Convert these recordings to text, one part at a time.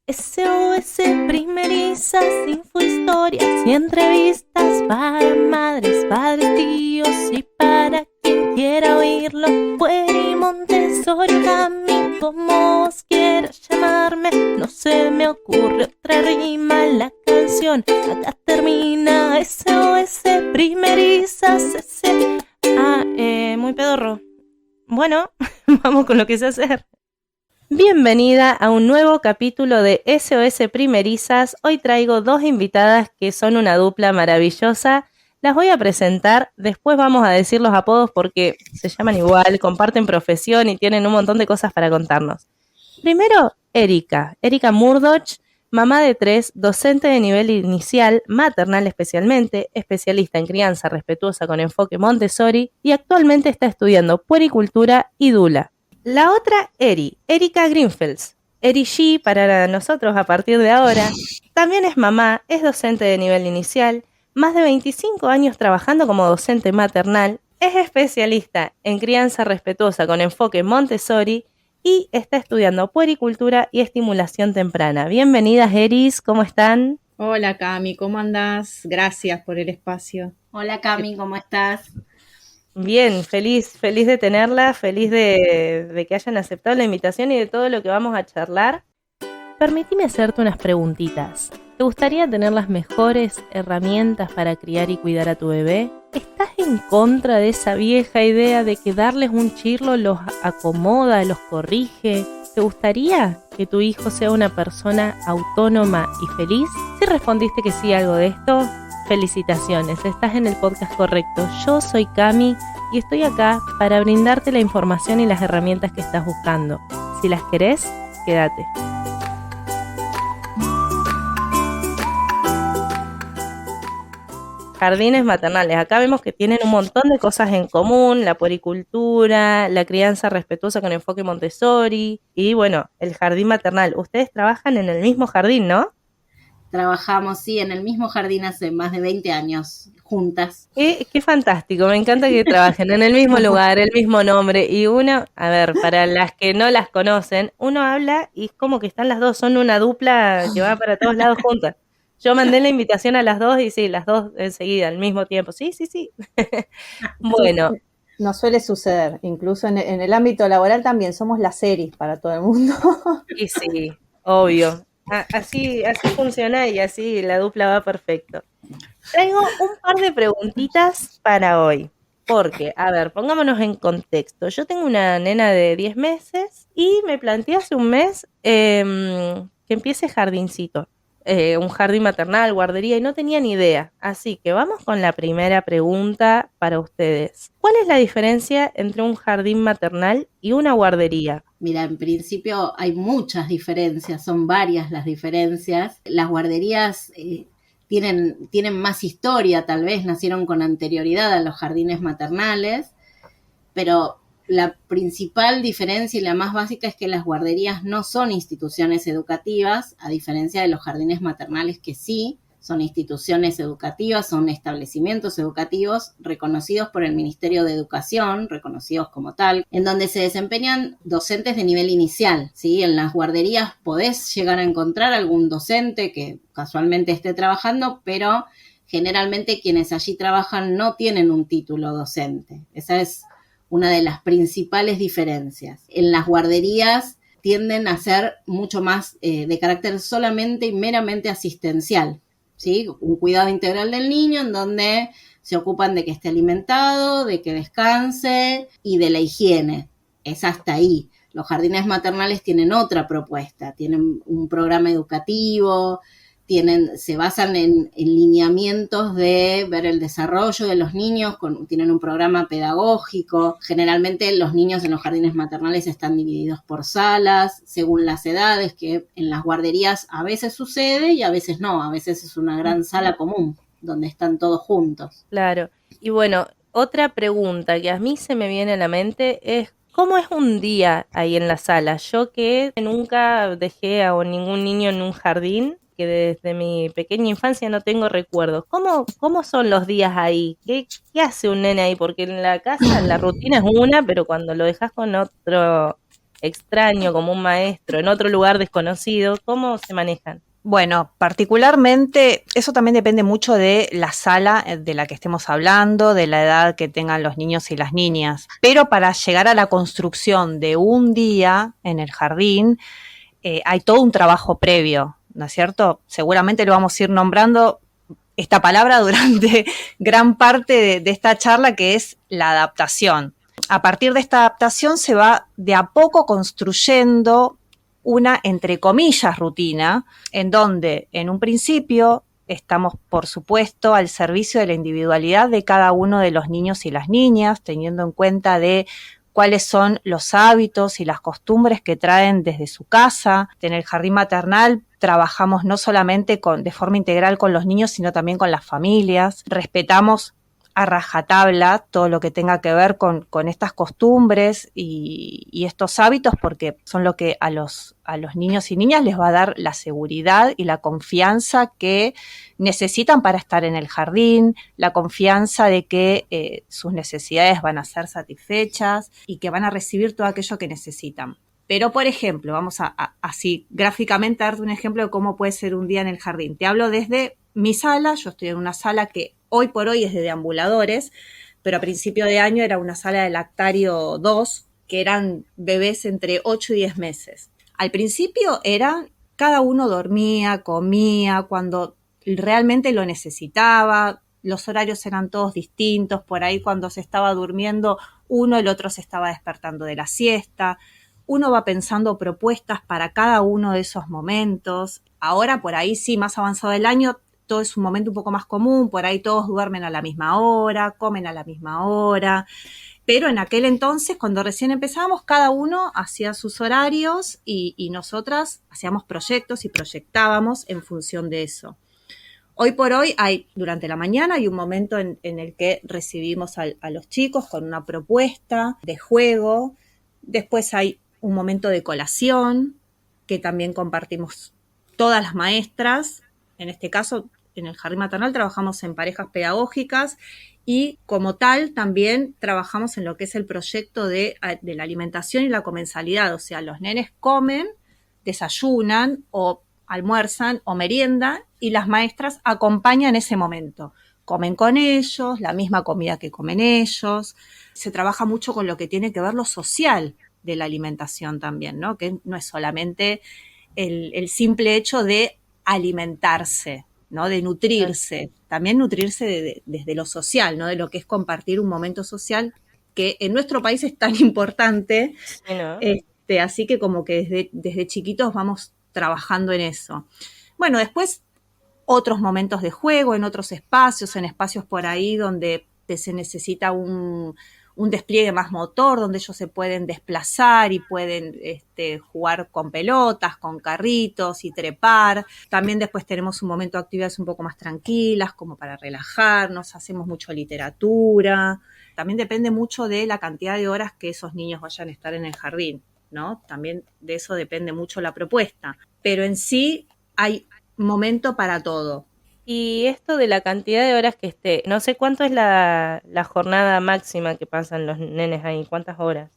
SOS Primerizas, infohistorias y entrevistas para madres, padres, tíos y para quien quiera oírlo. Pueri Montessori, Cami, como vos quieras llamarme. No se me ocurre otra rima, la canción acá termina. SOS Primerizas, muy pedorro. Bueno, vamos con lo que sé hacer. Bienvenida a un nuevo capítulo de SOS Primerizas. Hoy traigo dos invitadas que son una dupla maravillosa. Las voy a presentar, después vamos a decir los apodos porque se llaman igual, comparten profesión y tienen un montón de cosas para contarnos. Primero, Erika Murdoch, mamá de 3, docente de nivel inicial, maternal especialmente, especialista en crianza respetuosa con enfoque Montessori y actualmente está estudiando puericultura y dula. La otra, Erika Greenfelds. Eri G para nosotros a partir de ahora. También es mamá, es docente de nivel inicial, más de 25 años trabajando como docente maternal, es especialista en crianza respetuosa con enfoque Montessori y está estudiando puericultura y estimulación temprana. Bienvenidas, Eris, ¿cómo están? Hola, Cami, ¿cómo andás? Gracias por el espacio. Hola, Cami, ¿cómo estás? Bien, feliz de tenerla, feliz de que hayan aceptado la invitación y de todo lo que vamos a charlar. Permitime hacerte unas preguntitas. ¿Te gustaría tener las mejores herramientas para criar y cuidar a tu bebé? ¿Estás en contra de esa vieja idea de que darles un chirlo los acomoda, los corrige? ¿Te gustaría que tu hijo sea una persona autónoma y feliz? Si respondiste que sí a algo de esto, felicitaciones, estás en el podcast correcto. Yo soy Cami y estoy acá para brindarte la información y las herramientas que estás buscando. Si las querés, quédate. Jardines maternales. Acá vemos que tienen un montón de cosas en común, la puericultura, la crianza respetuosa con enfoque Montessori y bueno, el jardín maternal. Ustedes trabajan en el mismo jardín, ¿no? Trabajamos, sí, en el mismo jardín hace más de 20 años, juntas. Qué fantástico, me encanta que trabajen en el mismo lugar, el mismo nombre. Y uno, a ver, para las que no las conocen, uno habla y es como que están las dos, son una dupla que va para todos lados juntas. Yo mandé la invitación a las dos y sí, las dos enseguida, al mismo tiempo. Sí. Bueno. Nos suele suceder, incluso en el ámbito laboral también somos las series para todo el mundo. Y sí, obvio. Así funciona y así la dupla va perfecto. Traigo un par de preguntitas para hoy. Porque, a ver, pongámonos en contexto. Yo tengo una nena de 10 meses y me planteé hace un mes que empiece jardincito. Un jardín maternal, guardería, y no tenía ni idea. Así que vamos con la primera pregunta para ustedes. ¿Cuál es la diferencia entre un jardín maternal y una guardería? Mira, en principio hay muchas diferencias, son varias las diferencias. Las guarderías tienen más historia, tal vez nacieron con anterioridad a los jardines maternales, pero la principal diferencia y la más básica es que las guarderías no son instituciones educativas, a diferencia de los jardines maternales que sí son instituciones educativas, son establecimientos educativos reconocidos por el Ministerio de Educación, reconocidos como tal, en donde se desempeñan docentes de nivel inicial, ¿sí? En las guarderías podés llegar a encontrar algún docente que casualmente esté trabajando, pero generalmente quienes allí trabajan no tienen un título docente. Esa es una de las principales diferencias. En las guarderías tienden a ser mucho más de carácter solamente y meramente asistencial, ¿sí? Un cuidado integral del niño en donde se ocupan de que esté alimentado, de que descanse y de la higiene. Es hasta ahí. Los jardines maternales tienen otra propuesta, tienen un programa educativo, se basan en lineamientos de ver el desarrollo de los niños, tienen un programa pedagógico. Generalmente los niños en los jardines maternales están divididos por salas, según las edades, que en las guarderías a veces sucede y a veces no, a veces es una gran sala común, donde están todos juntos. Claro, y bueno, otra pregunta que a mí se me viene a la mente es, ¿cómo es un día ahí en la sala? Yo que nunca dejé a ningún niño en un jardín, que desde mi pequeña infancia no tengo recuerdos. ¿Cómo son los días ahí? ¿Qué hace un nene ahí? Porque en la casa la rutina es una, pero cuando lo dejas con otro extraño, como un maestro, en otro lugar desconocido? ¿Cómo se manejan? Bueno, particularmente eso también depende mucho de la sala de la que estemos hablando, de la edad que tengan los niños y las niñas. Pero para llegar a la construcción de un día en el jardín, hay todo un trabajo previo, ¿no es cierto? Seguramente lo vamos a ir nombrando esta palabra durante gran parte de esta charla, que es la adaptación. A partir de esta adaptación se va de a poco construyendo una, entre comillas, rutina, en donde en un principio estamos, por supuesto, al servicio de la individualidad de cada uno de los niños y las niñas, teniendo en cuenta de cuáles son los hábitos y las costumbres que traen desde su casa. En el jardín maternal trabajamos no solamente de forma integral con los niños, sino también con las familias. Respetamos a rajatabla todo lo que tenga que ver con estas costumbres y estos hábitos, porque son lo que a los niños y niñas les va a dar la seguridad y la confianza que necesitan para estar en el jardín, la confianza de que sus necesidades van a ser satisfechas y que van a recibir todo aquello que necesitan. Pero, por ejemplo, vamos a así gráficamente darte un ejemplo de cómo puede ser un día en el jardín. Te hablo desde mi sala. Yo estoy en una sala que hoy por hoy es de deambuladores, pero a principio de año era una sala de lactario 2, que eran bebés entre 8 y 10 meses. Al principio cada uno dormía, comía cuando realmente lo necesitaba. Los horarios eran todos distintos. Por ahí cuando se estaba durmiendo uno, el otro se estaba despertando de la siesta. Uno va pensando propuestas para cada uno de esos momentos. Ahora por ahí sí, más avanzado el año, todo es un momento un poco más común, por ahí todos duermen a la misma hora, comen a la misma hora, pero en aquel entonces, cuando recién empezábamos, cada uno hacía sus horarios y nosotras hacíamos proyectos y proyectábamos en función de eso. Hoy por hoy durante la mañana hay un momento en el que recibimos a los chicos con una propuesta de juego. Después hay un momento de colación que también compartimos todas las maestras. En este caso, en el jardín maternal trabajamos en parejas pedagógicas y como tal también trabajamos en lo que es el proyecto de la alimentación y la comensalidad. O sea, los nenes comen, desayunan o almuerzan o meriendan y las maestras acompañan ese momento. Comen con ellos, la misma comida que comen ellos. Se trabaja mucho con lo que tiene que ver lo social de la alimentación también, ¿no? Que no es solamente el simple hecho de alimentarse, ¿no? De nutrirse, también nutrirse desde lo social, ¿no? De lo que es compartir un momento social que en nuestro país es tan importante, Sí, ¿no? Así que como que desde chiquitos vamos trabajando en eso. Bueno, después otros momentos de juego en otros espacios, en espacios por ahí donde se necesita un despliegue más motor, donde ellos se pueden desplazar y pueden jugar con pelotas, con carritos y trepar. También después tenemos un momento de actividades un poco más tranquilas, como para relajarnos, hacemos mucho literatura. También depende mucho de la cantidad de horas que esos niños vayan a estar en el jardín, ¿no? También de eso depende mucho la propuesta. Pero en sí hay momento para todo. Y esto de la cantidad de horas que esté, no sé cuánto es la jornada máxima que pasan los nenes ahí, ¿cuántas horas?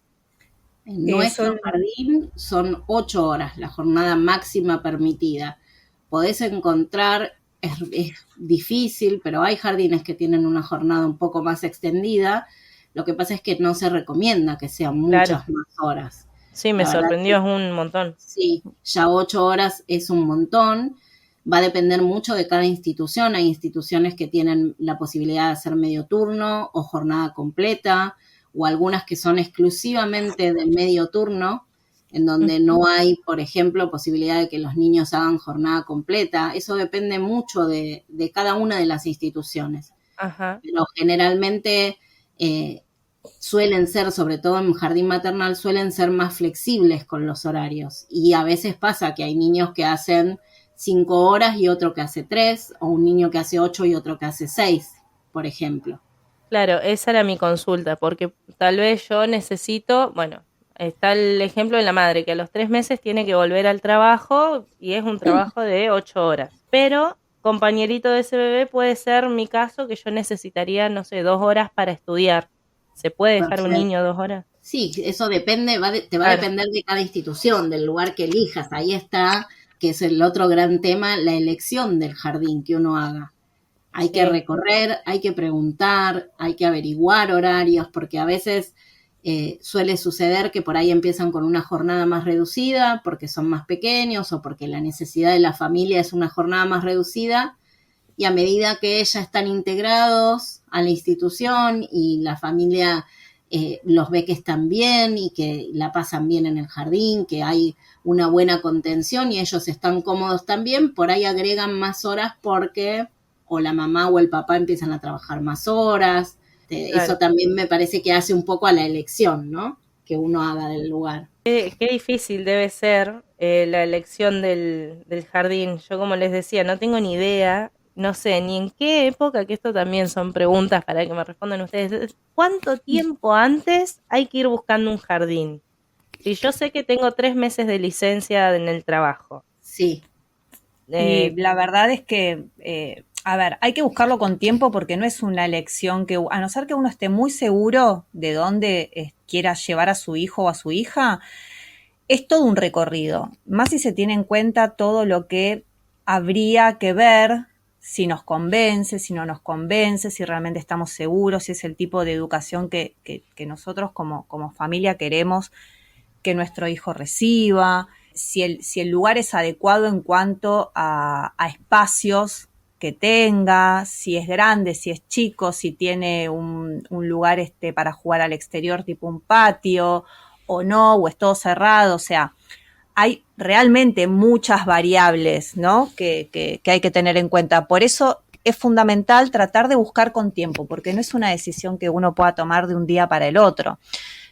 En nuestro jardín son 8 horas la jornada máxima permitida. Podés encontrar, es difícil, pero hay jardines que tienen una jornada un poco más extendida. Lo que pasa es que no se recomienda que sean muchas más horas. Sí, me sorprendió, es un montón. Sí, ya 8 horas es un montón. Va a depender mucho de cada institución. Hay instituciones que tienen la posibilidad de hacer medio turno o jornada completa, o algunas que son exclusivamente de medio turno, en donde no hay, por ejemplo, posibilidad de que los niños hagan jornada completa. Eso depende mucho de cada una de las instituciones. Ajá. Pero generalmente suelen ser, sobre todo en jardín maternal, suelen ser más flexibles con los horarios. Y a veces pasa que hay niños que hacen 5 horas y otro que hace 3, o un niño que hace 8 y otro que hace 6, por ejemplo. Claro, esa era mi consulta, porque tal vez yo necesito, bueno, está el ejemplo de la madre, que a los 3 meses tiene que volver al trabajo y es un trabajo de 8 horas. Pero, compañerito de ese bebé, puede ser mi caso, que yo necesitaría, no sé, 2 horas para estudiar. ¿Se puede dejar un niño 2 horas? Sí, eso depende, te va a Claro. depender de cada institución, del lugar que elijas. Ahí está, que es el otro gran tema, la elección del jardín que uno haga. Hay que Sí. recorrer, hay que preguntar, hay que averiguar horarios, porque a veces suele suceder que por ahí empiezan con una jornada más reducida, porque son más pequeños o porque la necesidad de la familia es una jornada más reducida, y a medida que ya están integrados a la institución y la familia los ve que están bien y que la pasan bien en el jardín, que hay una buena contención y ellos están cómodos también, por ahí agregan más horas porque o la mamá o el papá empiezan a trabajar más horas. Claro. Eso también me parece que hace un poco a la elección, ¿no? Que uno haga del lugar. Qué difícil debe ser la elección del jardín. Yo, como les decía, no tengo ni idea, no sé ni en qué época, que esto también son preguntas para que me respondan ustedes. ¿Cuánto tiempo antes hay que ir buscando un jardín? Si yo sé que tengo 3 meses de licencia en el trabajo. Sí. Y la verdad es que, a ver, hay que buscarlo con tiempo porque no es una elección que, a no ser que uno esté muy seguro de dónde quiera llevar a su hijo o a su hija, es todo un recorrido. Más si se tiene en cuenta todo lo que habría que ver, si nos convence, si no nos convence, si realmente estamos seguros, si es el tipo de educación que nosotros como familia queremos que nuestro hijo reciba, si el lugar es adecuado en cuanto a espacios que tenga, si es grande, si es chico, si tiene un lugar para jugar al exterior tipo un patio o no, o es todo cerrado, o sea, hay realmente muchas variables, ¿no? que hay que tener en cuenta. Por eso es fundamental tratar de buscar con tiempo, porque no es una decisión que uno pueda tomar de un día para el otro.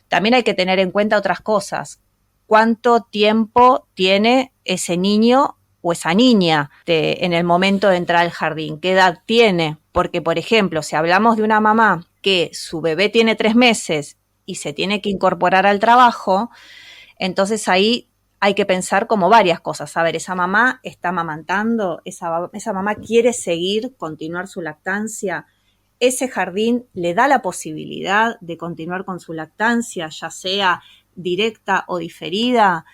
También hay que tener en cuenta otras cosas. ¿Cuánto tiempo tiene ese niño o esa niña en el momento de entrar al jardín? ¿Qué edad tiene? Porque, por ejemplo, si hablamos de una mamá que su bebé tiene 3 meses y se tiene que incorporar al trabajo, entonces ahí hay que pensar como varias cosas. A ver, esa mamá está amamantando, esa mamá quiere continuar su lactancia. Ese jardín le da la posibilidad de continuar con su lactancia, ya sea directa o diferida.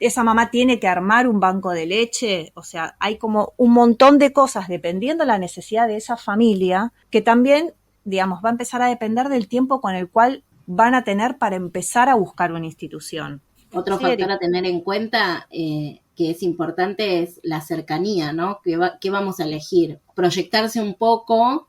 Esa mamá tiene que armar un banco de leche, o sea, hay como un montón de cosas dependiendo de la necesidad de esa familia que también, digamos, va a empezar a depender del tiempo con el cual van a tener para empezar a buscar una institución. Otro Sí, factor Eri. a tener en cuenta que es importante es la cercanía, ¿no? ¿Qué vamos a elegir? Proyectarse un poco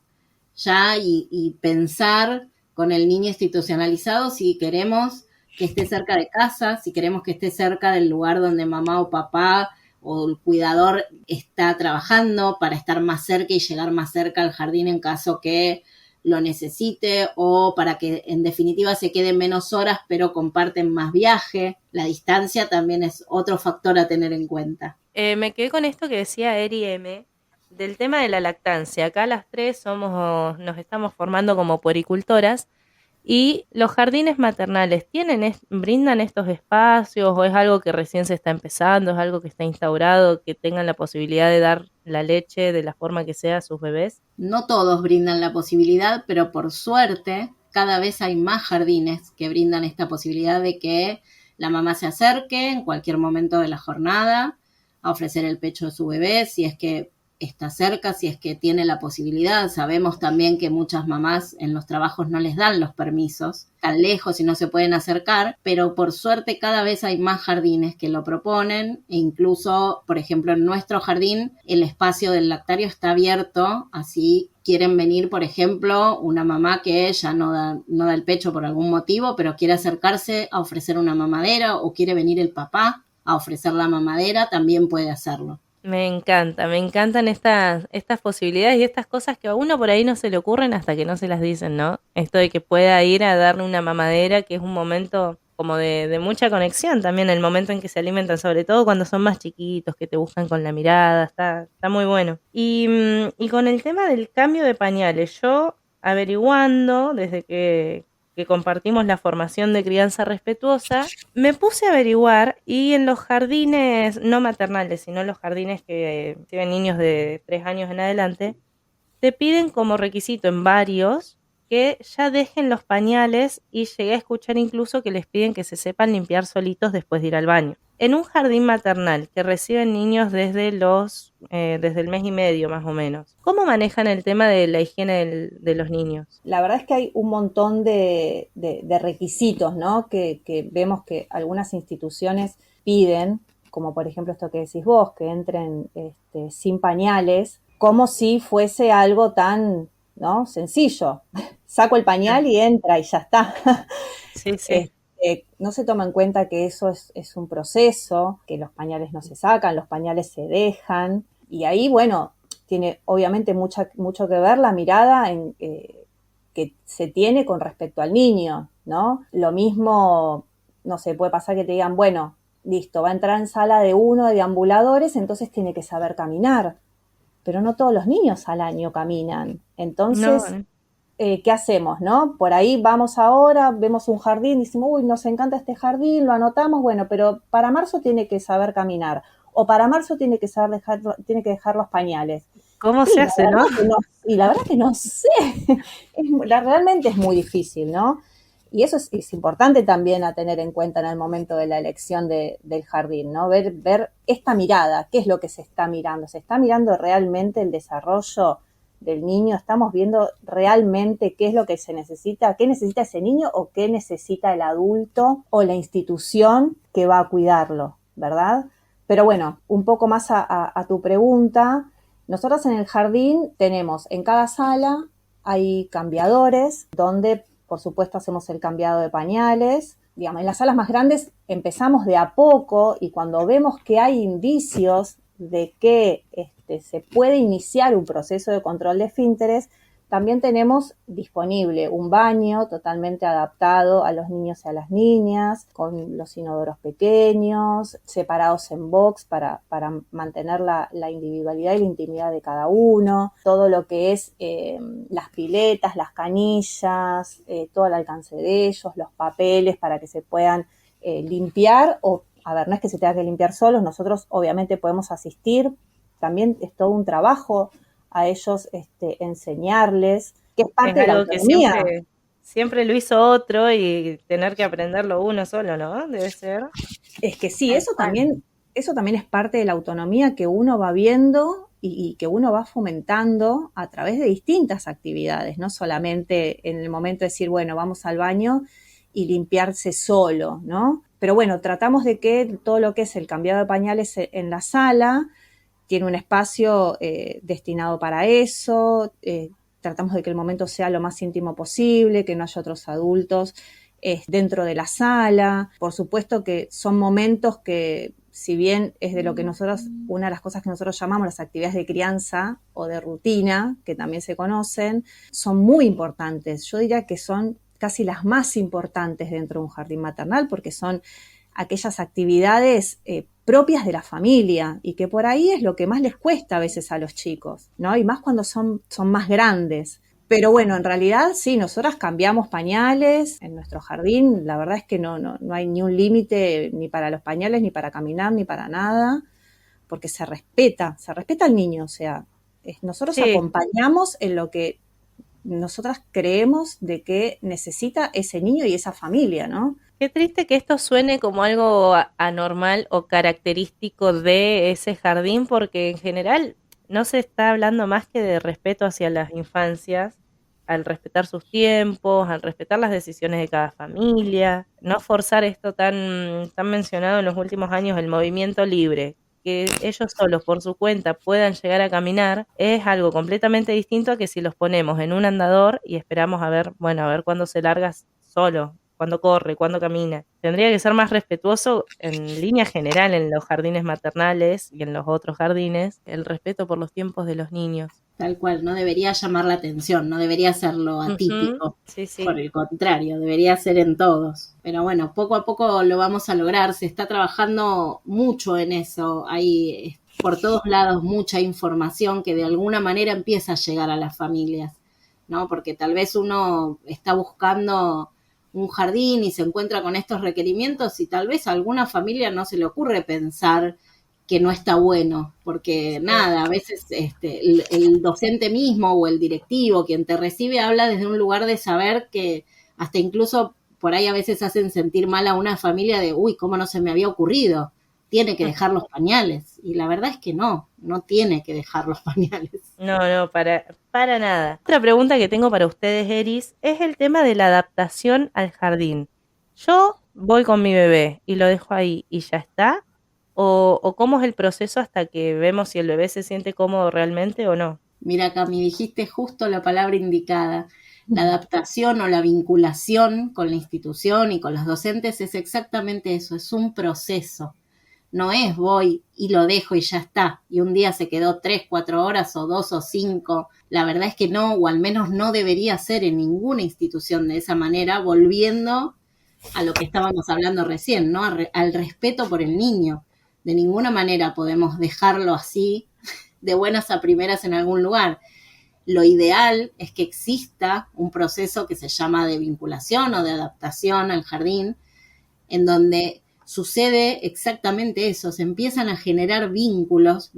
ya y pensar con el niño institucionalizado si queremos que esté cerca de casa, si queremos que esté cerca del lugar donde mamá o papá o el cuidador está trabajando para estar más cerca y llegar más cerca al jardín en caso que lo necesite o para que en definitiva se queden menos horas pero comparten más viaje. La distancia también es otro factor a tener en cuenta. Me quedé con esto que decía Eri M, del tema de la lactancia. Acá las tres nos estamos formando como puericultoras y los jardines maternales brindan estos espacios o es algo que recién se está empezando, es algo que está instaurado, que tengan la posibilidad de dar la leche de la forma que sea a sus bebés. No todos brindan la posibilidad, pero por suerte cada vez hay más jardines que brindan esta posibilidad de que la mamá se acerque en cualquier momento de la jornada a ofrecer el pecho de su bebé, si es que está cerca, si es que tiene la posibilidad. Sabemos también que muchas mamás en los trabajos no les dan los permisos, tan lejos y no se pueden acercar, pero por suerte cada vez hay más jardines que lo proponen e incluso, por ejemplo, en nuestro jardín el espacio del lactario está abierto, así quieren venir, por ejemplo, una mamá que ya no da el pecho por algún motivo, pero quiere acercarse a ofrecer una mamadera o quiere venir el papá a ofrecer la mamadera, también puede hacerlo. Me encantan estas posibilidades y estas cosas que a uno por ahí no se le ocurren hasta que no se las dicen, ¿no? Esto de que pueda ir a darle una mamadera, que es un momento como de mucha conexión también, el momento en que se alimentan, sobre todo cuando son más chiquitos, que te buscan con la mirada, está muy bueno. Y con el tema del cambio de pañales, yo averiguando, desde que compartimos la formación de crianza respetuosa, me puse a averiguar y en los jardines no maternales, sino en los jardines que tienen niños de 3 años en adelante, te piden como requisito en varios que ya dejen los pañales y llegué a escuchar incluso que les piden que se sepan limpiar solitos después de ir al baño. En un jardín maternal que reciben niños desde el mes y medio más o menos, ¿cómo manejan el tema de la higiene de los niños? La verdad es que hay un montón de requisitos, ¿no? Que vemos que algunas instituciones piden, como por ejemplo esto que decís vos, que entren sin pañales, como si fuese algo tan, ¿no? Sencillo. Saco el pañal y entra y ya está. Sí, sí. No se toma en cuenta que eso es un proceso, que los pañales no se sacan, los pañales se dejan, y ahí, bueno, tiene obviamente mucho que ver la mirada que se tiene con respecto al niño, ¿no? Lo mismo, no sé, puede pasar que te digan, bueno, listo, va a entrar en sala de 1 de deambuladores, entonces tiene que saber caminar, pero no todos los niños al año caminan, entonces... No, ¿qué hacemos, no? Por ahí vamos ahora, vemos un jardín, decimos, uy, nos encanta este jardín, lo anotamos, bueno, pero para marzo tiene que saber caminar, o para marzo tiene que dejar los pañales. ¿cómo se hace, no? Y la verdad que no sé, realmente es muy difícil, ¿no? Y eso es importante también a tener en cuenta en el momento de la elección del jardín, ¿no? Ver esta mirada, qué es lo que se está mirando. ¿Se está mirando realmente el desarrollo del niño? ¿Estamos viendo realmente qué es lo que se necesita? ¿Qué necesita ese niño o qué necesita el adulto o la institución que va a cuidarlo, ¿verdad? Pero bueno, un poco más a tu pregunta. Nosotros en el jardín tenemos, en cada sala hay cambiadores donde, por supuesto, hacemos el cambiado de pañales. Digamos, en las salas más grandes empezamos de a poco y cuando vemos que hay indicios de que se puede iniciar un proceso de control de esfínteres, también tenemos disponible un baño totalmente adaptado a los niños y a las niñas, con los inodoros pequeños, separados en box para mantener la individualidad y la intimidad de cada uno, todo lo que es las piletas, las canillas, todo el alcance de ellos, los papeles para que se puedan limpiar o, a ver, no es que se tenga que limpiar solos, nosotros obviamente podemos asistir, también es todo un trabajo a ellos enseñarles, que es parte de la algo que autonomía. siempre lo hizo otro y tener que aprenderlo uno solo, ¿no? Debe ser. Es que sí, eso también es parte de la autonomía que uno va viendo y que uno va fomentando a través de distintas actividades, no solamente en el momento de decir, bueno, vamos al baño y limpiarse solo, ¿no? Pero bueno, tratamos de que todo lo que es el cambiado de pañales en la sala tiene un espacio destinado para eso, tratamos de que el momento sea lo más íntimo posible, que no haya otros adultos dentro de la sala. Por supuesto que son momentos que, si bien es de lo que nosotros, una de las cosas que nosotros llamamos las actividades de crianza o de rutina, que también se conocen, son muy importantes. Yo diría que son casi las más importantes dentro de un jardín maternal, porque son aquellas actividades propias de la familia y que por ahí es lo que más les cuesta a veces a los chicos, ¿no? Y más cuando son más grandes. Pero bueno, en realidad sí, nosotras cambiamos pañales en nuestro jardín. La verdad es que no hay ni un límite ni para los pañales, ni para caminar, ni para nada, porque se respeta al niño. O sea, nosotros Sí. acompañamos en lo que nosotras creemos de que necesita ese niño y esa familia, ¿no? Qué triste que esto suene como algo anormal o característico de ese jardín, porque en general no se está hablando más que de respeto hacia las infancias, al respetar sus tiempos, al respetar las decisiones de cada familia, no forzar esto tan mencionado en los últimos años, el movimiento libre, que ellos solos por su cuenta puedan llegar a caminar, es algo completamente distinto a que si los ponemos en un andador y esperamos a ver cuándo se larga solo, cuándo corre, cuándo camina. Tendría que ser más respetuoso en línea general en los jardines maternales y en los otros jardines, el respeto por los tiempos de los niños. Tal cual, no debería llamar la atención, no debería ser lo atípico. Sí, sí. Por el contrario, debería ser en todos. Pero bueno, poco a poco lo vamos a lograr, se está trabajando mucho en eso. Hay por todos lados mucha información que de alguna manera empieza a llegar a las familias, ¿no? Porque tal vez uno está buscando un jardín y se encuentra con estos requerimientos y tal vez a alguna familia no se le ocurre pensar que no está bueno, porque nada, a veces el docente mismo o el directivo, quien te recibe, habla desde un lugar de saber que hasta incluso por ahí a veces hacen sentir mal a una familia de, uy, ¿cómo no se me había ocurrido? Tiene que dejar los pañales. Y la verdad es que no tiene que dejar los pañales. No, para nada. Otra pregunta que tengo para ustedes, Eris, es el tema de la adaptación al jardín. Yo voy con mi bebé y lo dejo ahí y ya está. ¿O cómo es el proceso hasta que vemos si el bebé se siente cómodo realmente o no? Mira, Cami, dijiste justo la palabra indicada. La adaptación o la vinculación con la institución y con los docentes es exactamente eso, es un proceso. No es voy y lo dejo y ya está, y un día se quedó 3, 4 horas o 2 o 5. La verdad es que no, o al menos no debería ser en ninguna institución de esa manera, volviendo a lo que estábamos hablando recién, ¿no? Al respeto por el niño. De ninguna manera podemos dejarlo así, de buenas a primeras en algún lugar. Lo ideal es que exista un proceso que se llama de vinculación o de adaptación al jardín, en donde sucede exactamente eso, se empiezan a generar vínculos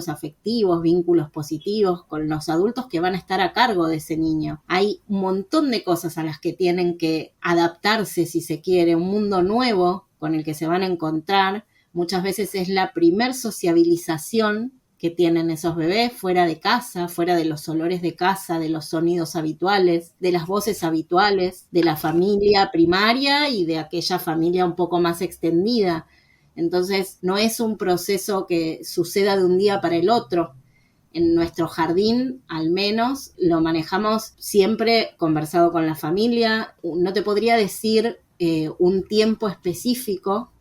afectivos, vínculos positivos con los adultos que van a estar a cargo de ese niño. Hay un montón de cosas a las que tienen que adaptarse, si se quiere, un mundo nuevo con el que se van a encontrar. Muchas veces es la primer sociabilización que tienen esos bebés fuera de casa, fuera de los olores de casa, de los sonidos habituales, de las voces habituales, de la familia primaria y de aquella familia un poco más extendida. Entonces, no es un proceso que suceda de un día para el otro. En nuestro jardín, al menos, lo manejamos siempre conversado con la familia. No te podría decir un tiempo específico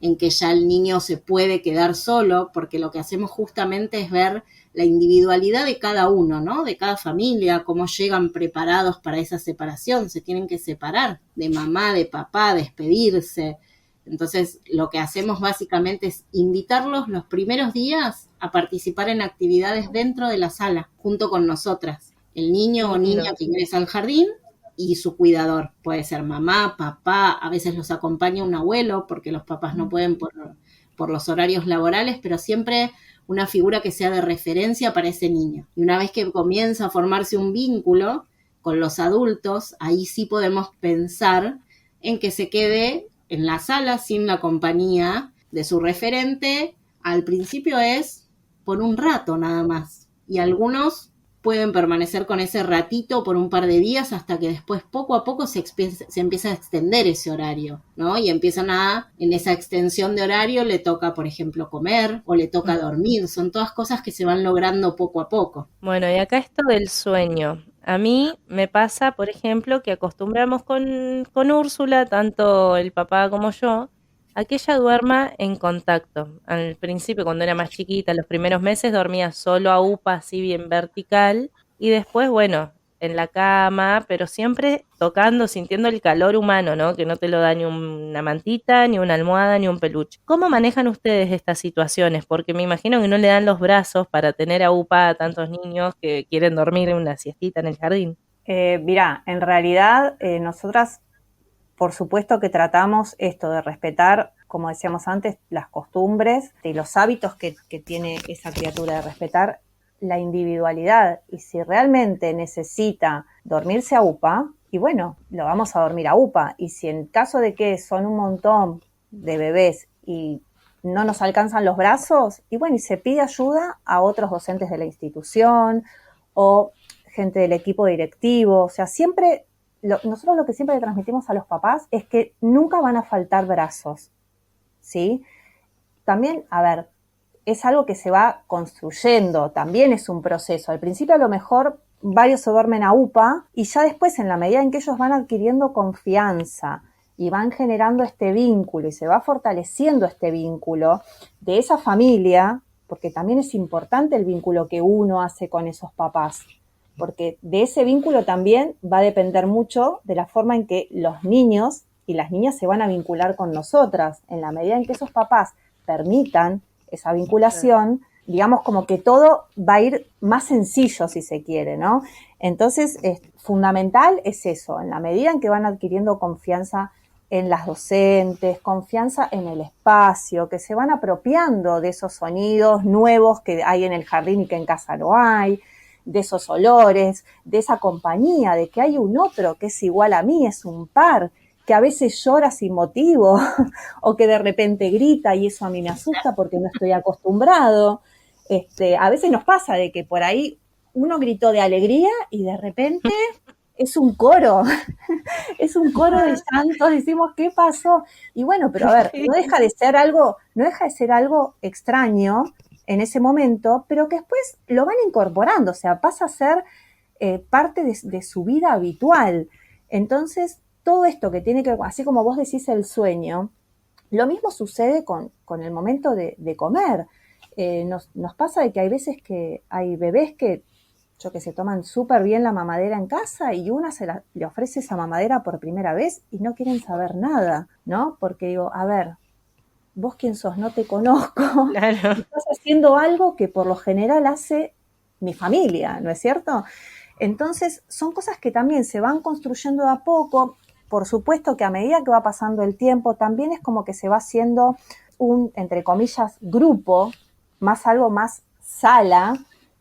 en que ya el niño se puede quedar solo, porque lo que hacemos justamente es ver la individualidad de cada uno, ¿no? De cada familia, cómo llegan preparados para esa separación, se tienen que separar de mamá, de papá, despedirse. Entonces, lo que hacemos básicamente es invitarlos los primeros días a participar en actividades dentro de la sala, junto con nosotras. El niño o niña que ingresa al jardín y su cuidador. Puede ser mamá, papá, a veces los acompaña un abuelo porque los papás no pueden por los horarios laborales, pero siempre una figura que sea de referencia para ese niño. Y una vez que comienza a formarse un vínculo con los adultos, ahí sí podemos pensar en que se quede en la sala sin la compañía de su referente. Al principio es por un rato nada más. Y algunos pueden permanecer con ese ratito por un par de días hasta que después poco a poco se empieza a extender ese horario, ¿no? Y empiezan en esa extensión de horario le toca, por ejemplo, comer o le toca dormir. Son todas cosas que se van logrando poco a poco. Bueno, y acá esto del sueño. A mí me pasa, por ejemplo, que acostumbramos con Úrsula, tanto el papá como yo, a que ella duerma en contacto. Al principio, cuando era más chiquita, los primeros meses dormía solo a UPA, así bien vertical, y después, bueno, en la cama, pero siempre tocando, sintiendo el calor humano, ¿no? Que no te lo da ni una mantita, ni una almohada, ni un peluche. ¿Cómo manejan ustedes estas situaciones? Porque me imagino que no le dan los brazos para tener a UPA a tantos niños que quieren dormir en una siestita en el jardín. Mirá, en realidad nosotras por supuesto que tratamos esto de respetar, como decíamos antes, las costumbres y los hábitos que tiene esa criatura, de respetar la individualidad. Y si realmente necesita dormirse a UPA, y bueno, lo vamos a dormir a UPA. Y si en caso de que son un montón de bebés y no nos alcanzan los brazos, y bueno, y se pide ayuda a otros docentes de la institución o gente del equipo directivo. O sea, siempre... nosotros lo que siempre le transmitimos a los papás es que nunca van a faltar brazos, ¿sí? También, a ver, es algo que se va construyendo, también es un proceso. Al principio a lo mejor varios se duermen a UPA y ya después, en la medida en que ellos van adquiriendo confianza y van generando este vínculo y se va fortaleciendo este vínculo de esa familia, porque también es importante el vínculo que uno hace con esos papás, porque de ese vínculo también va a depender mucho de la forma en que los niños y las niñas se van a vincular con nosotras. En la medida en que esos papás permitan esa vinculación, digamos como que todo va a ir más sencillo, si se quiere, ¿no? Entonces, fundamental es eso, en la medida en que van adquiriendo confianza en las docentes, confianza en el espacio, que se van apropiando de esos sonidos nuevos que hay en el jardín y que en casa no hay, de esos olores, de esa compañía, de que hay un otro que es igual a mí, es un par, que a veces llora sin motivo o que de repente grita y eso a mí me asusta porque no estoy acostumbrado. A veces nos pasa de que por ahí uno gritó de alegría y de repente es un coro, es un coro de llantos, decimos, ¿qué pasó? Y bueno, pero a ver, no deja de ser algo extraño en ese momento, pero que después lo van incorporando, o sea, pasa a ser parte de su vida habitual. Entonces, todo esto que tiene que ver, así como vos decís el sueño, lo mismo sucede con el momento de comer. Nos pasa de que hay veces que hay bebés que se toman súper bien la mamadera en casa y una le ofrece esa mamadera por primera vez y no quieren saber nada, ¿no? Porque digo, a ver, vos quién sos, no te conozco, Claro. estás haciendo algo que por lo general hace mi familia, ¿no es cierto? Entonces, son cosas que también se van construyendo de a poco. Por supuesto que a medida que va pasando el tiempo, también es como que se va haciendo un, entre comillas, grupo, algo más sala,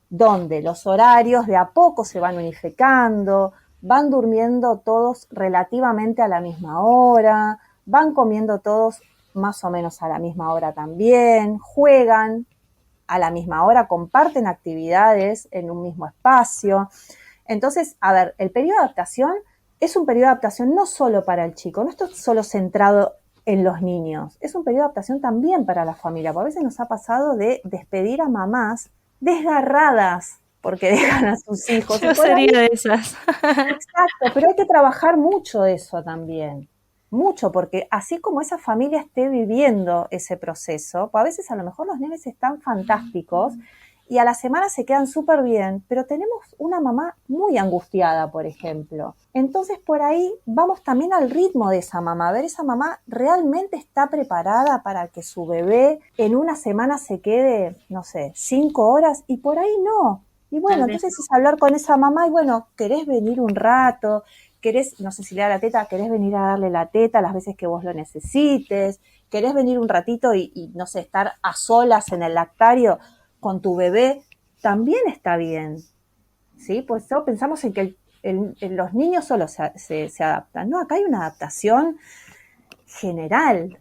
donde los horarios de a poco se van unificando, van durmiendo todos relativamente a la misma hora, van comiendo todos más o menos a la misma hora también, juegan a la misma hora, comparten actividades en un mismo espacio. Entonces, a ver, el periodo de adaptación es un periodo de adaptación no solo para el chico, no está solo centrado en los niños, es un periodo de adaptación también para la familia, porque a veces nos ha pasado de despedir a mamás desgarradas porque dejan a sus hijos. Yo sería de esas. Exacto, pero hay que trabajar mucho eso también, mucho, porque así como esa familia esté viviendo ese proceso, pues a veces a lo mejor los nenes están fantásticos y a la semana se quedan súper bien, pero tenemos una mamá muy angustiada, por ejemplo. Entonces por ahí vamos también al ritmo de esa mamá, a ver, esa mamá realmente está preparada para que su bebé en una semana se quede, no sé, 5 horas y por ahí no. Y bueno, entonces es hablar con esa mamá y bueno, ¿querés venir un rato? ¿Querés, no sé si le da la teta, querés venir a darle la teta las veces que vos lo necesites? ¿Querés venir un ratito y no sé, estar a solas en el lactario con tu bebé? También está bien, ¿sí? Pues pensamos en que los niños solo se adaptan. No, acá hay una adaptación general.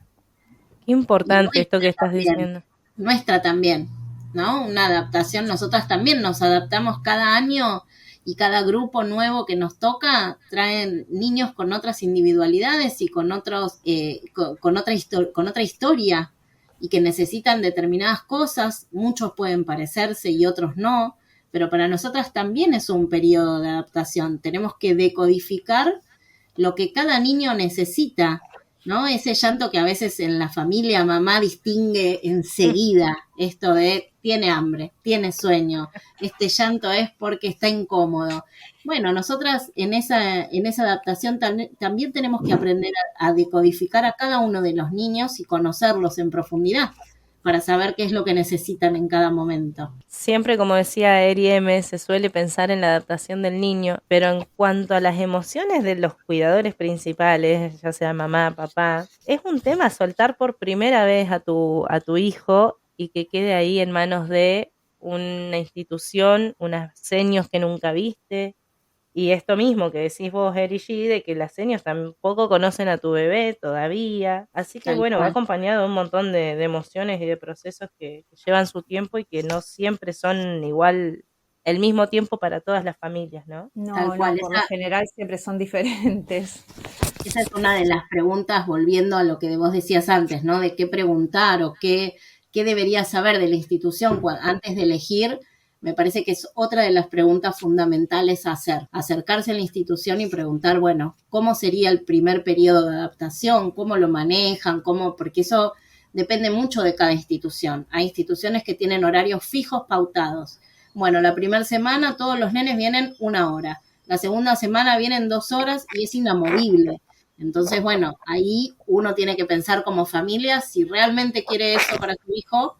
Qué importante esto que estás diciendo. Nuestra también, ¿no? Una adaptación, nosotras también nos adaptamos cada año y cada grupo nuevo que nos toca traen niños con otras individualidades y con otros con otra historia y que necesitan determinadas cosas. Muchos pueden parecerse y otros no, pero para nosotras también es un periodo de adaptación. Tenemos que decodificar lo que cada niño necesita, ¿no? Ese llanto que a veces en la familia mamá distingue enseguida, esto de tiene hambre, tiene sueño, este llanto es porque está incómodo. Bueno, nosotras en esa adaptación también tenemos que aprender a decodificar a cada uno de los niños y conocerlos en profundidad para saber qué es lo que necesitan en cada momento. Siempre, como decía Eri M., se suele pensar en la adaptación del niño, pero en cuanto a las emociones de los cuidadores principales, ya sea mamá, papá, es un tema soltar por primera vez a tu hijo y que quede ahí en manos de una institución, unos seños que nunca viste. Y esto mismo que decís vos, Eri G, de que las señas tampoco conocen a tu bebé todavía. Así que Tal bueno, va cual. acompañado de un montón de emociones y de procesos que llevan su tiempo y que no siempre son igual el mismo tiempo para todas las familias, ¿no? No, por lo general siempre son diferentes. Esa es una de las preguntas, volviendo a lo que vos decías antes, ¿no? De qué preguntar o qué deberías saber de la institución antes de elegir. Me parece que es otra de las preguntas fundamentales a hacer. Acercarse a la institución y preguntar, bueno, ¿cómo sería el primer periodo de adaptación? ¿Cómo lo manejan? Porque eso depende mucho de cada institución. Hay instituciones que tienen horarios fijos pautados. Bueno, la primera semana todos los nenes vienen 1 hora. La segunda semana vienen 2 horas y es inamovible. Entonces, bueno, ahí uno tiene que pensar como familia si realmente quiere eso para su hijo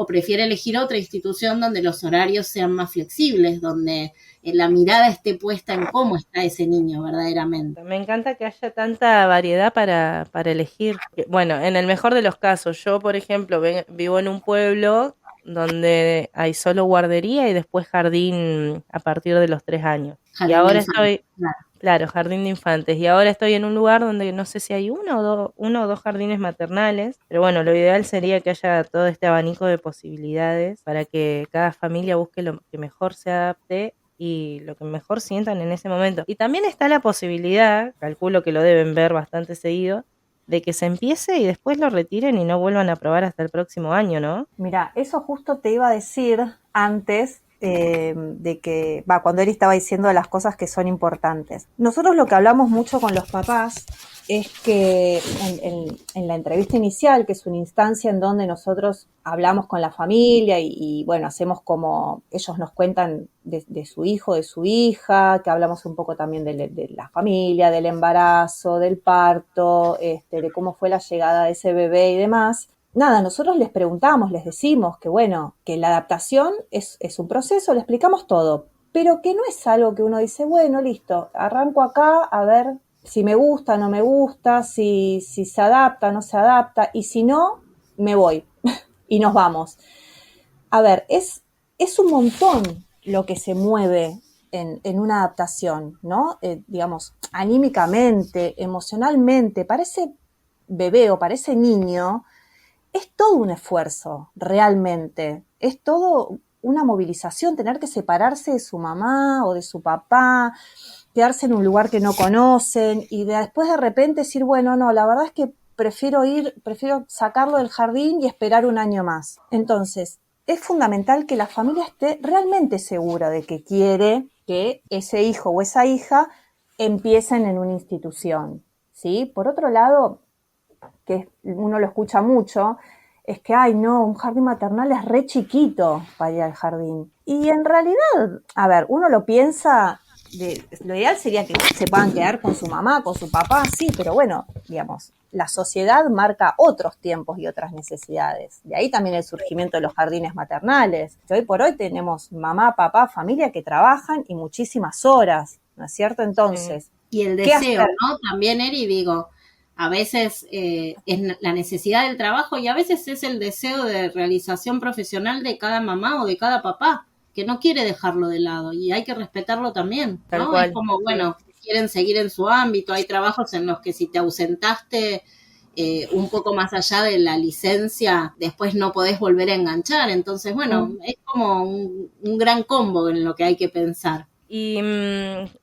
o prefiere elegir otra institución donde los horarios sean más flexibles, donde la mirada esté puesta en cómo está ese niño verdaderamente. Me encanta que haya tanta variedad para elegir. Bueno, en el mejor de los casos, yo, por ejemplo, vivo en un pueblo donde hay solo guardería y después jardín a partir de los 3 años. Jardín y ahora de infantes, estoy, claro, jardín de infantes. Y ahora estoy en un lugar donde no sé si hay uno o dos jardines maternales. Pero bueno, lo ideal sería que haya todo este abanico de posibilidades para que cada familia busque lo que mejor se adapte y lo que mejor sientan en ese momento. Y también está la posibilidad, calculo que lo deben ver bastante seguido, de que se empiece y después lo retiren y no vuelvan a probar hasta el próximo año, ¿no? Mira, eso justo te iba a decir antes de que, cuando él estaba diciendo las cosas que son importantes. Nosotros lo que hablamos mucho con los papás es que en la entrevista inicial, que es una instancia en donde nosotros hablamos con la familia y bueno, hacemos como ellos nos cuentan de su hijo, de su hija, que hablamos un poco también de la familia, del embarazo, del parto, de cómo fue la llegada de ese bebé y demás. Nada, nosotros les preguntamos, les decimos que bueno, que la adaptación es un proceso, le explicamos todo, pero que no es algo que uno dice, bueno, listo, arranco acá a ver si me gusta, no me gusta, si se adapta, no se adapta, y si no, me voy y nos vamos. A ver, es un montón lo que se mueve en una adaptación, ¿no? Digamos, anímicamente, emocionalmente, para ese bebé o para ese niño, es todo un esfuerzo, realmente. Es todo una movilización, tener que separarse de su mamá o de su papá, quedarse en un lugar que no conocen y después de repente decir, bueno, no, la verdad es que prefiero sacarlo del jardín y esperar un año más. Entonces, es fundamental que la familia esté realmente segura de que quiere que ese hijo o esa hija empiecen en una institución, ¿sí? Por otro lado, que uno lo escucha mucho, es que, ay, no, un jardín maternal es re chiquito para ir al jardín. Y en realidad, a ver, uno lo piensa, lo ideal sería que se puedan quedar con su mamá, con su papá, sí, pero bueno, digamos, la sociedad marca otros tiempos y otras necesidades. De ahí también el surgimiento de los jardines maternales. Que hoy por hoy tenemos mamá, papá, familia que trabajan y muchísimas horas, ¿no es cierto? Entonces, y el deseo, ¿no? También, Eri, digo, a veces es la necesidad del trabajo y a veces es el deseo de realización profesional de cada mamá o de cada papá, que no quiere dejarlo de lado y hay que respetarlo también, ¿no? Es como, bueno, quieren seguir en su ámbito, hay trabajos en los que si te ausentaste un poco más allá de la licencia, después no podés volver a enganchar, entonces, bueno, es como un gran combo en lo que hay que pensar. Y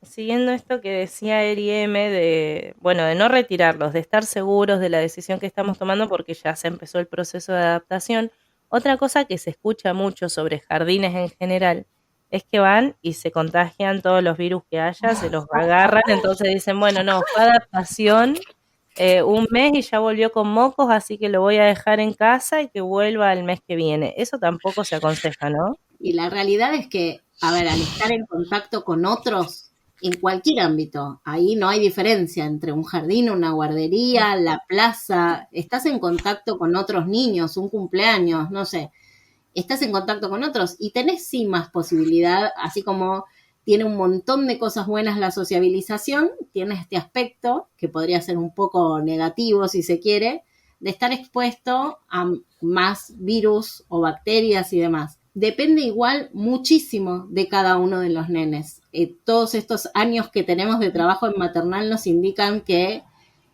siguiendo esto que decía Eri M de no retirarlos, de estar seguros de la decisión que estamos tomando porque ya se empezó el proceso de adaptación, otra cosa que se escucha mucho sobre jardines en general es que van y se contagian todos los virus que haya, se los agarran, entonces dicen, bueno, no, fue adaptación un mes y ya volvió con mocos, así que lo voy a dejar en casa y que vuelva el mes que viene. Eso tampoco se aconseja, ¿no? Y la realidad es que, a ver, al estar en contacto con otros, en cualquier ámbito, ahí no hay diferencia entre un jardín, una guardería, la plaza, estás en contacto con otros niños, un cumpleaños, no sé, estás en contacto con otros y tenés sí más posibilidad, así como tiene un montón de cosas buenas la sociabilización, tiene este aspecto, que podría ser un poco negativo si se quiere, de estar expuesto a más virus o bacterias y demás. Depende igual muchísimo de cada uno de los nenes. Todos estos años que tenemos de trabajo en maternal nos indican que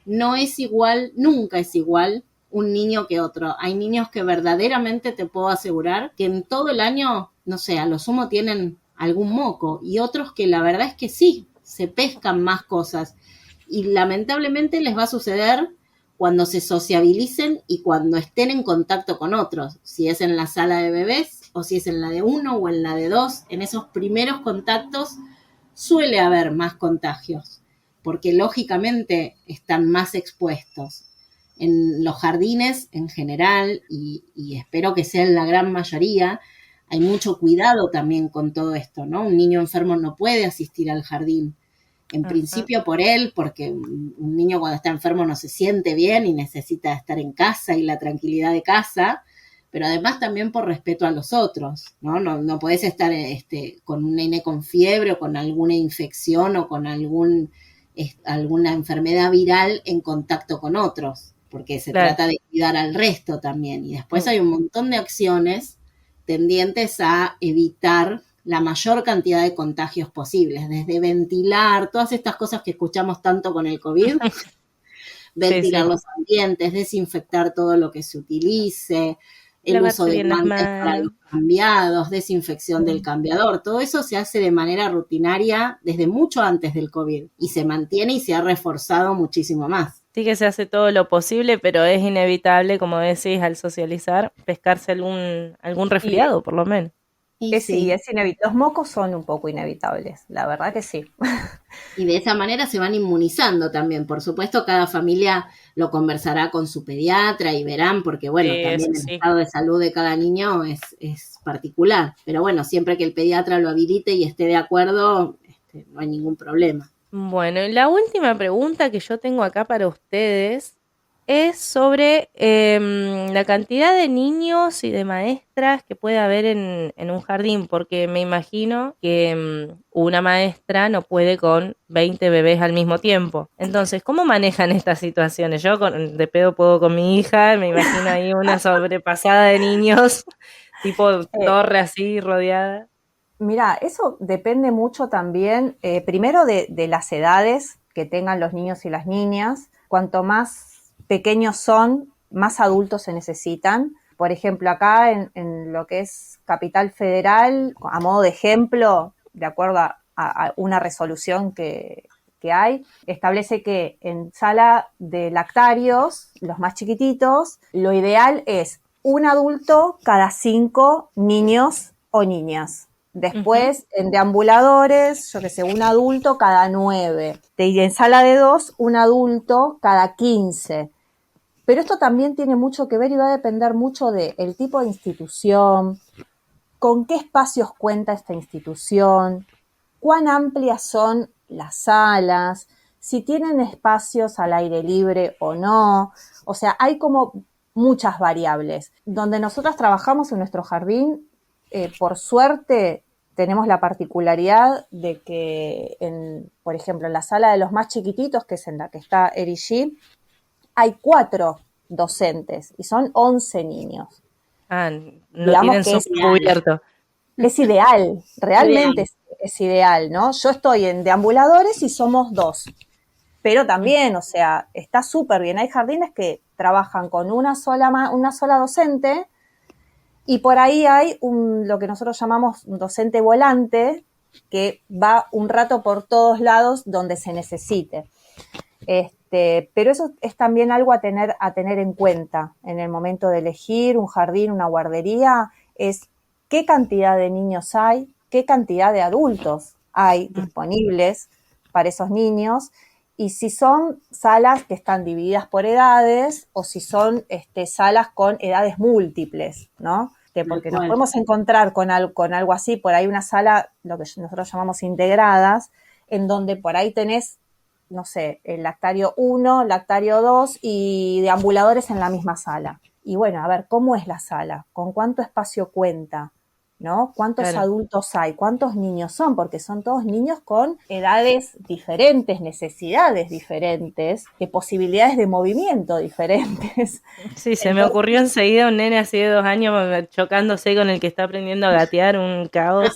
no es igual, nunca es igual un niño que otro. Hay niños que verdaderamente te puedo asegurar que en todo el año, no sé, a lo sumo tienen algún moco y otros que la verdad es que sí, se pescan más cosas y lamentablemente les va a suceder cuando se sociabilicen y cuando estén en contacto con otros, si es en la sala de bebés o si es en la de 1 o en la de 2, en esos primeros contactos suele haber más contagios, porque lógicamente están más expuestos. En los jardines en general, y espero que sea en la gran mayoría, hay mucho cuidado también con todo esto, ¿no? Un niño enfermo no puede asistir al jardín. En principio por él, porque un niño cuando está enfermo no se siente bien y necesita estar en casa y la tranquilidad de casa, pero además también por respeto a los otros, ¿no? No podés estar con un nene con fiebre o con alguna infección o con alguna enfermedad viral en contacto con otros, porque se trata de cuidar al resto también. Y después hay un montón de acciones tendientes a evitar la mayor cantidad de contagios posibles, desde ventilar, todas estas cosas que escuchamos tanto con el COVID, ventilar los ambientes, desinfectar todo lo que se utilice, el uso de guantes para los cambiados, desinfección del cambiador, todo eso se hace de manera rutinaria desde mucho antes del COVID y se mantiene y se ha reforzado muchísimo más. Sí que se hace todo lo posible, pero es inevitable, como decís, al socializar, pescarse algún resfriado, por lo menos. Sí, es inevitable. Los mocos son un poco inevitables, la verdad que sí. Y de esa manera se van inmunizando también. Por supuesto, cada familia lo conversará con su pediatra y verán, porque bueno, también el estado de salud de cada niño es particular. Pero bueno, siempre que el pediatra lo habilite y esté de acuerdo, no hay ningún problema. Bueno, y la última pregunta que yo tengo acá para ustedes es sobre la cantidad de niños y de maestras que puede haber en un jardín, porque me imagino que una maestra no puede con 20 bebés al mismo tiempo. Entonces, ¿cómo manejan estas situaciones? Yo de pedo puedo con mi hija, me imagino ahí una sobrepasada de niños, tipo torre así rodeada. Mira, eso depende mucho también, primero de las edades que tengan los niños y las niñas. Cuanto más pequeños son, más adultos se necesitan. Por ejemplo, acá en lo que es Capital Federal, a modo de ejemplo, de acuerdo a una resolución que hay, establece que en sala de lactarios, los más chiquititos, lo ideal es un adulto cada 5 niños o niñas. Después, en deambuladores, yo que sé, un adulto cada 9. Y en sala de 2, un adulto cada 15. Pero esto también tiene mucho que ver y va a depender mucho del tipo de institución, con qué espacios cuenta esta institución, cuán amplias son las salas, si tienen espacios al aire libre o no. O sea, hay como muchas variables. Donde nosotros trabajamos en nuestro jardín, por suerte, tenemos la particularidad de que, por ejemplo, en la sala de los más chiquititos, que es en la que está Eri G, hay 4 docentes y son 11 niños. No tienen cubierto. Es ideal, realmente es ideal, ¿no? Yo estoy en deambuladores y somos 2. Pero también, o sea, está súper bien. Hay jardines que trabajan con una sola docente. Y por ahí hay lo que nosotros llamamos un docente volante, que va un rato por todos lados donde se necesite. Pero eso es también algo a tener en cuenta en el momento de elegir un jardín, una guardería, es qué cantidad de niños hay, qué cantidad de adultos hay disponibles para esos niños, y si son salas que están divididas por edades o si son salas con edades múltiples, ¿no? Porque nos podemos encontrar con algo así, por ahí una sala, lo que nosotros llamamos integradas, en donde por ahí tenés, no sé, el lactario 1, lactario 2 y deambuladores en la misma sala. Y bueno, a ver, ¿cómo es la sala? ¿Con cuánto espacio cuenta? ¿No? ¿Cuántos adultos hay? ¿Cuántos niños son? Porque son todos niños con edades diferentes, necesidades diferentes, posibilidades de movimiento diferentes. Sí, se me ocurrió enseguida un nene así de 2 años chocándose con el que está aprendiendo a gatear, un caos.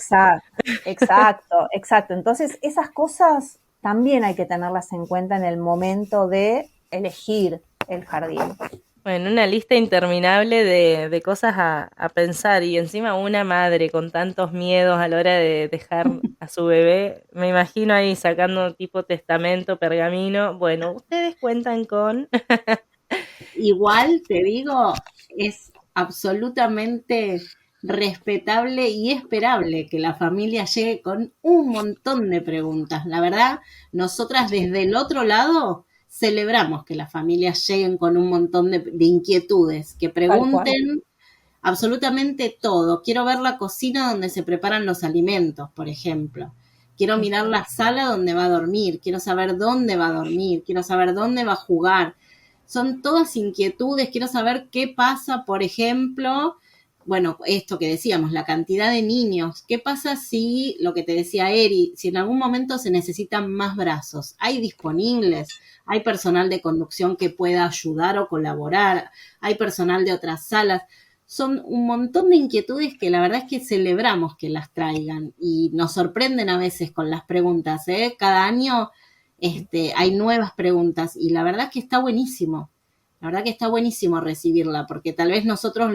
Exacto. Entonces, esas cosas también hay que tenerlas en cuenta en el momento de elegir el jardín. Bueno, una lista interminable de cosas a pensar, y encima una madre con tantos miedos a la hora de dejar a su bebé, me imagino ahí sacando tipo testamento, pergamino. Bueno, ustedes cuentan con... Igual, te digo, es absolutamente respetable y esperable que la familia llegue con un montón de preguntas. La verdad, nosotras desde el otro lado celebramos que las familias lleguen con un montón de inquietudes, que pregunten absolutamente todo. Quiero ver la cocina donde se preparan los alimentos, por ejemplo. Quiero mirar la sala donde va a dormir, quiero saber dónde va a dormir, quiero saber dónde va a jugar. Son todas inquietudes, quiero saber qué pasa, por ejemplo, bueno, esto que decíamos, la cantidad de niños. ¿Qué pasa si, lo que te decía Eri, si en algún momento se necesitan más brazos? ¿Hay disponibles? ¿Hay personal de conducción que pueda ayudar o colaborar? ¿Hay personal de otras salas? Son un montón de inquietudes que la verdad es que celebramos que las traigan y nos sorprenden a veces con las preguntas, ¿eh? Cada año hay nuevas preguntas y la verdad es que está buenísimo. La verdad que está buenísimo recibirla, porque tal vez nosotros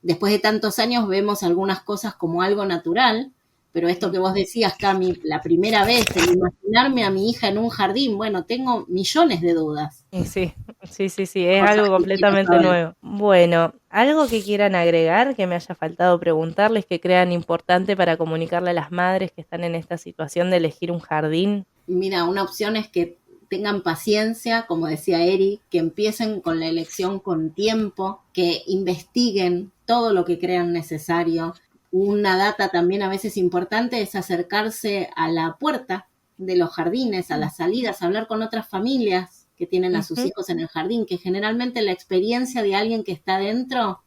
después de tantos años vemos algunas cosas como algo natural, pero esto que vos decías, Cami, la primera vez, el imaginarme a mi hija en un jardín, bueno, tengo millones de dudas. Sí, es algo completamente nuevo. Bueno, algo que quieran agregar, que me haya faltado preguntarles, que crean importante para comunicarle a las madres que están en esta situación de elegir un jardín. Mira, una opción es que tengan paciencia, como decía Eri, que empiecen con la elección con tiempo, que investiguen todo lo que crean necesario. Una data también a veces importante es acercarse a la puerta de los jardines, a las salidas, hablar con otras familias que tienen a sus hijos en el jardín, que generalmente la experiencia de alguien que está dentro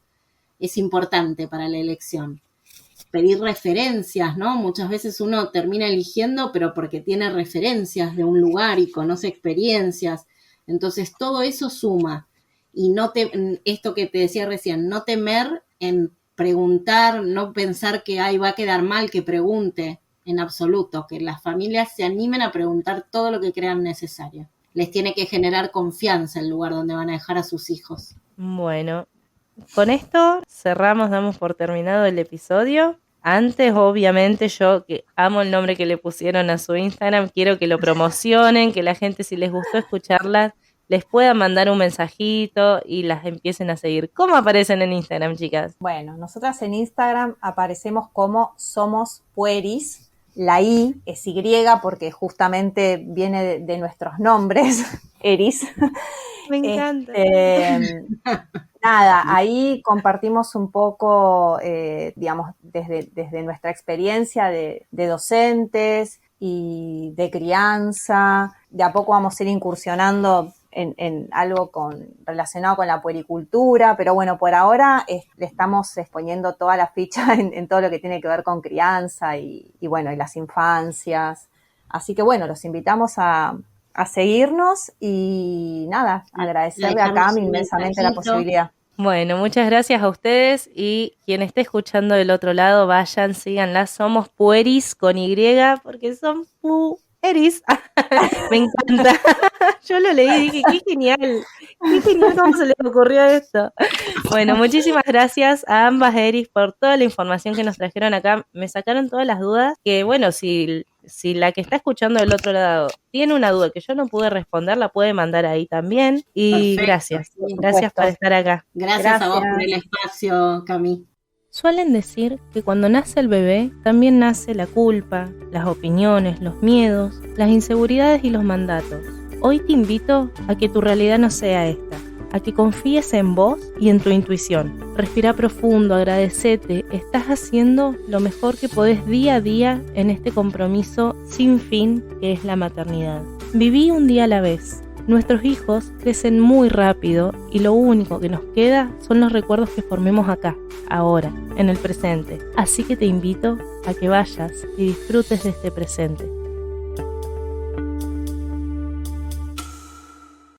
es importante para la elección. Pedir referencias, ¿no? Muchas veces uno termina eligiendo, pero porque tiene referencias de un lugar y conoce experiencias. Entonces, todo eso suma. Y esto que te decía recién, no temer en preguntar, no pensar que va a quedar mal que pregunte en absoluto, que las familias se animen a preguntar todo lo que crean necesario. Les tiene que generar confianza el lugar donde van a dejar a sus hijos. Bueno, con esto cerramos, damos por terminado el episodio. Antes, obviamente, yo que amo el nombre que le pusieron a su Instagram, quiero que lo promocionen, que la gente, si les gustó escucharlas, les pueda mandar un mensajito y las empiecen a seguir. ¿Cómo aparecen en Instagram, chicas? Bueno, nosotras en Instagram aparecemos como Somos Pueris. La I es Y porque justamente viene de nuestros nombres, Eris. Me encanta. Nada, ahí compartimos un poco, digamos, desde nuestra experiencia de docentes y de crianza. De a poco vamos a ir incursionando en algo relacionado con la puericultura, pero bueno, por ahora le estamos exponiendo toda la ficha en todo lo que tiene que ver con crianza y bueno, y las infancias. Así que bueno, los invitamos a seguirnos y nada, agradecerle a Cami inmensamente la posibilidad. Bueno, muchas gracias a ustedes y quien esté escuchando del otro lado, vayan, síganlas, Somos Pueris con Y, porque son Pueris. Me encanta. Yo lo leí y dije, qué genial, cómo se les ocurrió esto. Bueno, muchísimas gracias a ambas Eris por toda la información que nos trajeron acá. Me sacaron todas las dudas, que bueno, si la que está escuchando del otro lado tiene una duda que yo no pude responder, la puede mandar ahí también. Y perfecto, gracias por estar acá. Gracias a vos por el espacio, Cami. Suelen decir que cuando nace el bebé también nace la culpa, las opiniones, los miedos, las inseguridades y los mandatos. Hoy te invito a que tu realidad no sea esta, a que confíes en vos y en tu intuición. Respira profundo, agradecete, estás haciendo lo mejor que podés día a día en este compromiso sin fin que es la maternidad. Viví un día a la vez. Nuestros hijos crecen muy rápido y lo único que nos queda son los recuerdos que formemos acá, ahora, en el presente. Así que te invito a que vayas y disfrutes de este presente.